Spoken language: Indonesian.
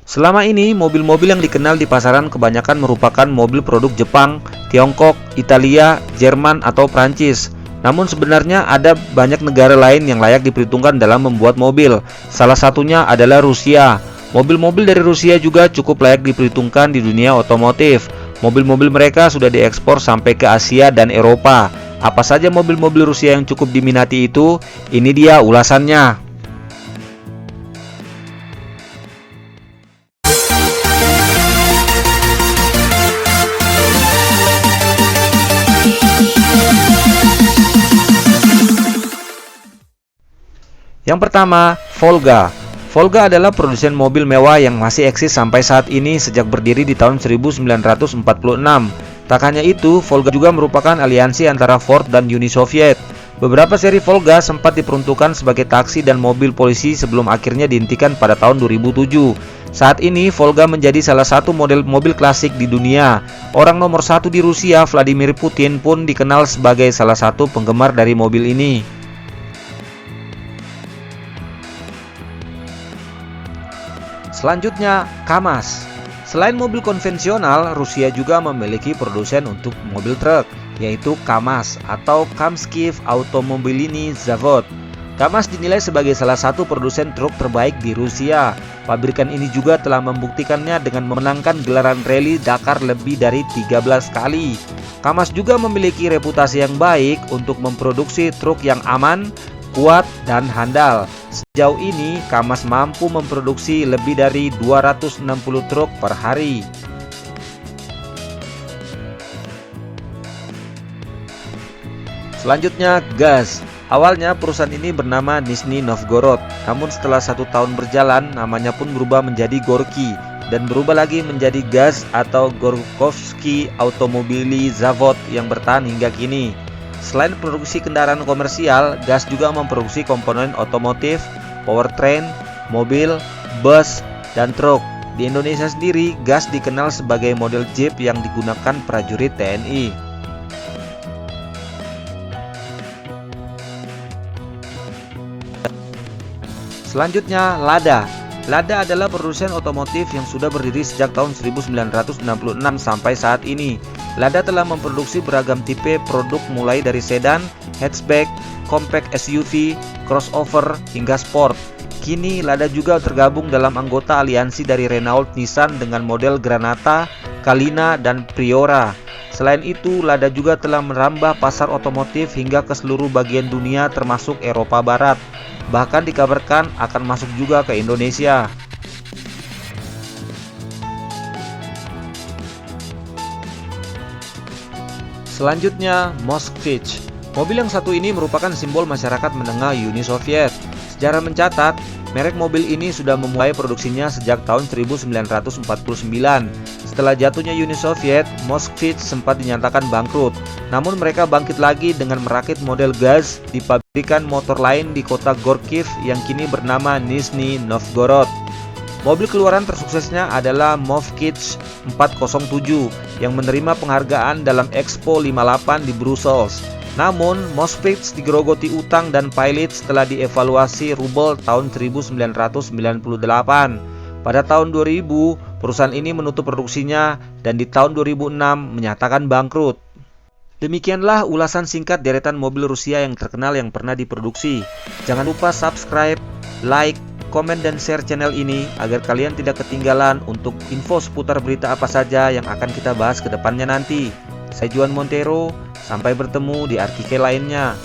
Selama ini, mobil-mobil yang dikenal di pasaran kebanyakan merupakan mobil produk Jepang, Tiongkok, Italia, Jerman, atau Prancis. Namun sebenarnya ada banyak negara lain yang layak diperhitungkan dalam membuat mobil. Salah satunya adalah Rusia. Mobil-mobil dari Rusia juga cukup layak diperhitungkan di dunia otomotif. Mobil-mobil mereka sudah diekspor sampai ke Asia dan Eropa. Apa saja mobil-mobil Rusia yang cukup diminati itu? Ini dia ulasannya. Yang pertama, Volga. Volga adalah produsen mobil mewah yang masih eksis sampai saat ini sejak berdiri di tahun 1946. Tak hanya itu, Volga juga merupakan aliansi antara Ford dan Uni Soviet. Beberapa seri Volga sempat diperuntukkan sebagai taksi dan mobil polisi sebelum akhirnya dihentikan pada tahun 2007. Saat ini, Volga menjadi salah satu model mobil klasik di dunia. Orang nomor satu di Rusia, Vladimir Putin, pun dikenal sebagai salah satu penggemar dari mobil ini. Selanjutnya, KAMAZ. Selain mobil konvensional, Rusia juga memiliki produsen untuk mobil truk, yaitu KAMAZ atau Kamskyv Automobilny Zavod. KAMAZ dinilai sebagai salah satu produsen truk terbaik di Rusia. Pabrikan ini juga telah membuktikannya dengan memenangkan gelaran rally Dakar lebih dari 13 kali. KAMAZ juga memiliki reputasi yang baik untuk memproduksi truk yang aman, kuat, dan handal. Sejauh ini, KAMAZ mampu memproduksi lebih dari 260 truk per hari. Selanjutnya, GAZ. Awalnya perusahaan ini bernama Nizhny Novgorod, namun setelah 1 tahun berjalan, namanya pun berubah menjadi Gorky dan berubah lagi menjadi GAZ atau Gorkovsky Automobilny Zavod yang bertahan hingga kini. Selain produksi kendaraan komersial, GAZ juga memproduksi komponen otomotif, powertrain, mobil, bus, dan truk. Di Indonesia sendiri, GAZ dikenal sebagai model Jeep yang digunakan prajurit TNI. Selanjutnya, Lada. Lada adalah produsen otomotif yang sudah berdiri sejak tahun 1966 sampai saat ini. Lada telah memproduksi beragam tipe produk mulai dari sedan, hatchback, compact SUV, crossover, hingga sport. Kini Lada juga tergabung dalam anggota aliansi dari Renault Nissan dengan model Granata, Kalina, dan Priora. Selain itu, Lada juga telah merambah pasar otomotif hingga ke seluruh bagian dunia termasuk Eropa Barat. Bahkan dikabarkan akan masuk juga ke Indonesia. Selanjutnya, Moskvich. Mobil yang satu ini merupakan simbol masyarakat menengah Uni Soviet. Sejarah mencatat, merek mobil ini sudah memulai produksinya sejak tahun 1949. Setelah jatuhnya Uni Soviet, Moskvich sempat dinyatakan bangkrut. Namun mereka bangkit lagi dengan merakit model GAZ di pabrikan motor lain di kota Gorkiv yang kini bernama Nizhny Novgorod. Mobil keluaran tersuksesnya adalah Moskvich 407 yang menerima penghargaan dalam Expo 58 di Brussels. Namun, Moskvich digerogoti utang dan pailit setelah dievaluasi rubel tahun 1998. Pada tahun 2000, perusahaan ini menutup produksinya dan di tahun 2006 menyatakan bangkrut. Demikianlah ulasan singkat deretan mobil Rusia yang terkenal yang pernah diproduksi. Jangan lupa subscribe, like, komen, dan share channel ini agar kalian tidak ketinggalan untuk info seputar berita apa saja yang akan kita bahas ke depannya nanti. Saya Juan Montero, sampai bertemu di artikel lainnya.